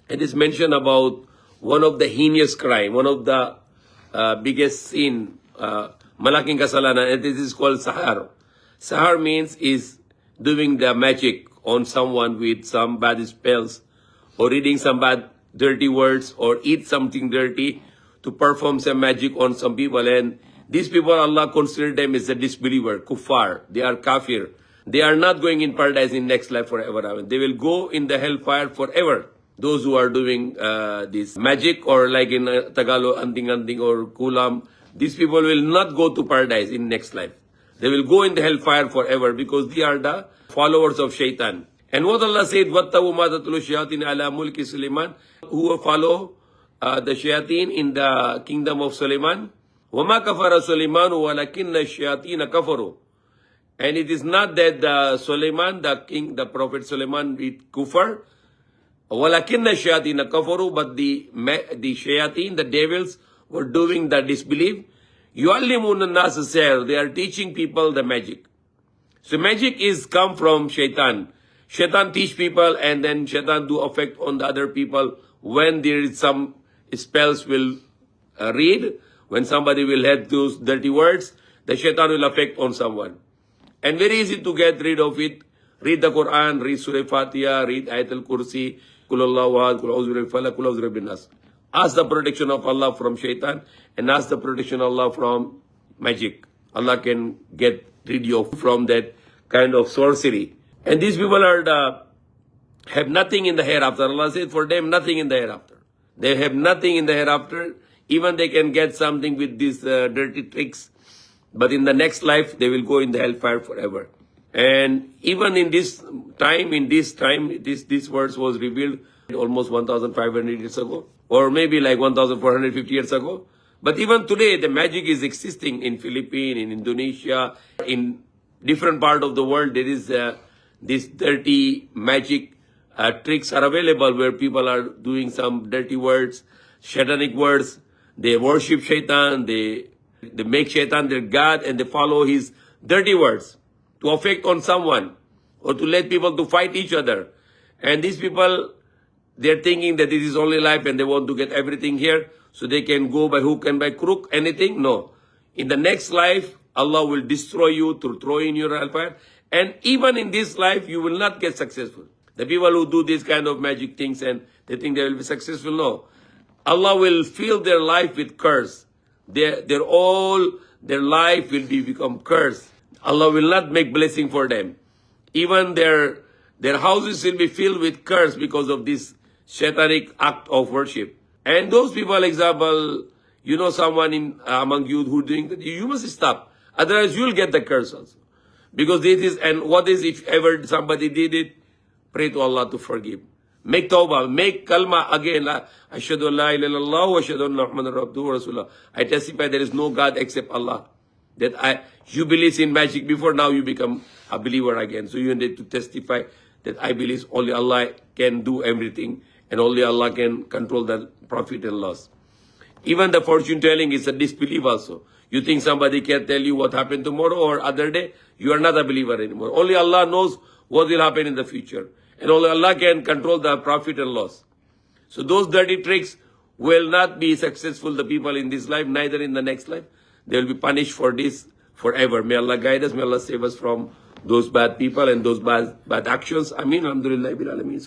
It is mentioned about one of the heinous crime, one of the biggest sin, malaking kasalanan, and this is called sahar. Sahar means is doing the magic on someone with some bad spells, or reading some bad dirty words, or eat something dirty to perform some magic on some people. And these people, Allah considered them as a disbeliever, kuffar. They are kafir. They are not going in paradise in next life forever. They will go in the hellfire forever. Those who are doing this magic, or like in Tagalog, anting-anting or kulam, these people will not go to paradise in next life. They will go in the hellfire forever because they are the followers of shaitan. And what Allah said, وَاتَّقُوا مَا تَتْلُو الشَّيَاطِينُ عَلَى مُلْكِ سُلَيْمَانَ, who follow the shayateen in the kingdom of Suleiman. وَمَا كَفَرَ سُلَيْمَانُ وَلَكِنَّ الشَّيَاطِينَ كَفَرُوا. And it is not that Suleiman, the king, the prophet Suleiman did kufar, وَلَكِنَّ الشَّيَاطِينَ كَفَرُوا, but the shayateen, the devils, were doing the disbelief. يُعَلِّمُونَ النَّاسَ السِّحْرَ, they are teaching people the magic. So magic is come from shaitan. Shaitan teach people, and then shaitan do affect on the other people when there is some spells will read, when somebody will have those dirty words, the shaitan will affect on someone. And very easy to get rid of it. Read the Quran, read Surah Fatiha, read Ayat al-Kursi, Kul Allahu Ahad, Kul A'udhu Birabbil Falaq, Kul A'udhu Birabbin Nas. Ask the protection of Allah from shaitan, and ask the protection of Allah from magic. Allah can get rid you from that kind of sorcery. And these people have nothing in the hereafter. Allah said for them, nothing in the hereafter. They have nothing in the hereafter. Even they can get something with these dirty tricks. But in the next life, they will go in the hellfire forever. And even in this time, this verse was revealed almost 1,500 years ago. Or maybe like 1,450 years ago. But even today, the magic is existing in Philippines, in Indonesia, in different part of the world. There is this dirty magic tricks are available where people are doing some dirty words, satanic words. They worship shaitan, they make shaitan their god, and they follow his dirty words to affect on someone or to let people to fight each other. And these people, they're thinking that this is only life and they want to get everything here so they can go by hook and by crook, anything. No. In the next life, Allah will destroy you to throw in your hellfire. And even in this life, you will not get successful. The people who do these kind of magic things and they think they will be successful, no. Allah will fill their life with curse. Their life will become cursed. Allah will not make blessing for them. Even their houses will be filled with curse because of this satanic act of worship. And those people, example, you know someone among you who doing that, you must stop. Otherwise, you'll get the curse also. Because this is, and what is if ever somebody did it, pray to Allah to forgive. Make tawbah, make kalma again. Ashhadu an la ilaha illallah wa ashhadu anna Muhammadan abduhu wa rasulullah. I testify there is no God except Allah. You believe in magic before, now you become a believer again. So you need to testify that I believe only Allah can do everything and only Allah can control the profit and loss. Even the fortune telling is a disbelief also. You think somebody can tell you what happened tomorrow or other day, you are not a believer anymore. Only Allah knows what will happen in the future. And only Allah can control the profit and loss. So those dirty tricks will not be successful, the people in this life, neither in the next life. They will be punished for this forever. May Allah guide us, may Allah save us from those bad people and those bad actions. Ameen. Alhamdulillah.